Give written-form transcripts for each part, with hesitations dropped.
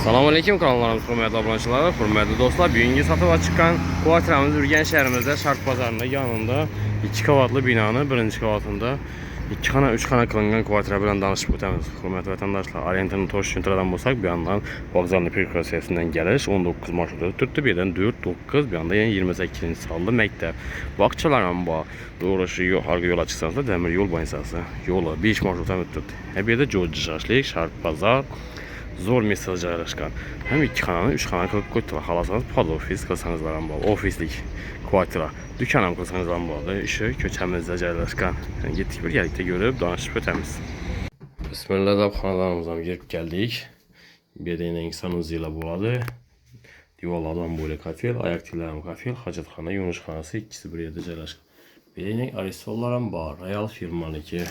Selamünaleyküm kanallarımız, hürmetli abonəçilər, hürmetli dostlar. Bugünkü satığa çıxan kvartiramız Ürgən şəhərimizdə Şark bazarında yanında 2 qavatlı binanın birinci qavatında 2 xana 3 xana qılınğan kvartira bilan danışıb ötəmiz. Hürmetli vətəndaşlar, Orientini toş güntradan bolsaq bir yandan vağzalını perkürsiyasından gəliş 19 marşrutu tutdu, birdən 4-9, bir yanda 28-ci sallı məktəb. Bağçalarla bağ, doğrusu arka yola çıxsanız da dəmir yol bansası yola 5 marşruta tutdu. Bir də George Şaşlik, Şark bazar. Zor mesaj yerləşən. Həm 2 xananı 3 xana qılıb qoydular. Xalasanız pad ofis qılsanız bağlı, ofislik kvartira. Dükanam qılsanız bağlı, işi köçəmizdə yerləşən. Yəni getdik bir yerlikdə görüb danışıb ötəmiz. Bismillah da xanalarımıza girib gəldik. Bir də insanımız ilə buladı. Divarlardan böyle kafel, ayak tillərim kafel, hacatxana, yumuşxanası ikisi bir yerdə yerləşən. Bir də Aristollaram var, Royal firmaniki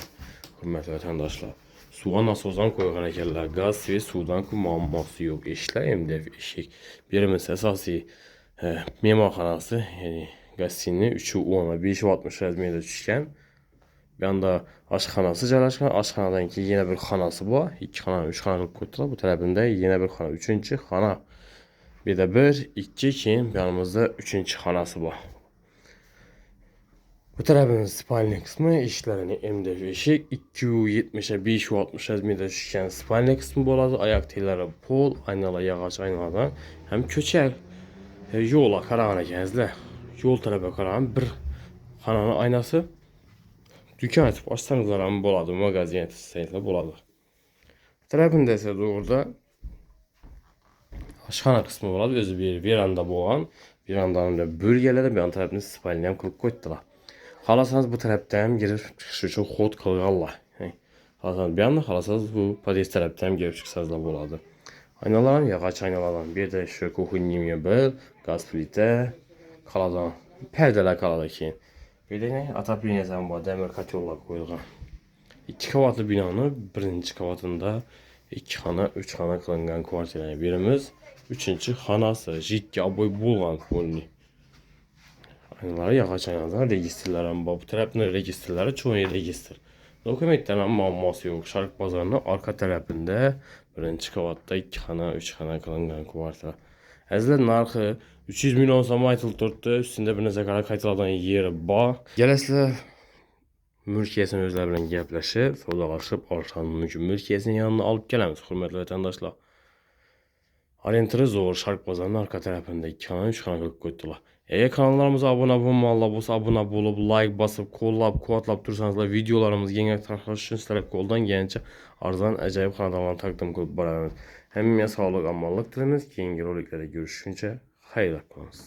hürmetli vətəndaşlar. Suğa nasozdan koyğan əkərlər, qaz və sudan kullanması yox. Eşiklər MDF eşik. Birimiz əsası memarxanası, yəni qəsdini 3'ü 10'a 560 rəzmiyyədə düşkən. Bir anda aşxanası yerləşən, aşxanadan ki yenə bir xanası var. 2 xana, 3 xana qoydular. Bu tərəfində yenə bir xana, 3-cü xana. Bir də 1, 2 ki yanımızda 3-cü xanası var. Bu tərəfin spalni qismi işlərini MDF eşik 270'e 560 rəzmiyyədə düşkən spalni qismi boladı. Ayaq telləri pol, aynalar, yağac aynalardan. Həm köçək yola qarağına gəzlər. Yol tərəfə qarağın bir xananın aynası. Dükkan açıb açsanızlar hamı boladı. Mağazin etsəylə boladı. Tərəfində isə doğruda aşxana qismi boladı. Özü bir veranda boğan. Verandanın da bölgələrdə bir an tərəfini spalniyəm qılıb qoydular. Xalasanız bu tərəfdən girib çıxışı üçün xod qılğanlar. Xalasanız bir anda xalasanız bu podest tərəfdən girib çıxsanız da boladı. Aynaların yağac aynalardan bir də şu kuxunni mebel, qaz plitə, xaladan pərdələr qaladı ki. Bir də atapleniyəsən var, dəmir katyorlar qoyulğan. 2 qavatlı binanın birinci qavatında 2 xana, 3 xana qılınğan kvartiraya birimiz, 3-cü xanası, jidki aboy bulğan folni. Aynaları yağac aynalar, registrlərin var. Bu tərəfinin registrləri çoğu registr. Dokumentlərin mamması yox. Şark bazarının arka tərəfində birinci qavatda 2 xana, 3 xana qılınğan kvartira. Əzizlər narxı 300 milyon sama aytıldı. Üstündə bir necə qara qaytılardan yeri var. Gələsilər mülkiyyəsini özləri ilə gəpləşib, sodalaşıb arşanın mülkiyyəsinin yanına alıb gələmiz, hürmetli vətəndaşlar. Orientiri zor, Şark bazarının arka tərəfində 2 xana, 3 xana qılıb qoydular. Eğer kanallarımıza abone olmalı, abone olup like basıp, kollab, kodlab dursanız da videolarımız yeni taraflar üçün sizlərə qoldan gəlincə arzan əcayib kanallarını təqdim qılıb barəmiz. Həmin sağlıq, amanlıq dilimiz. Yeni roliklərdə görüşüncə xeyirlər qalınız.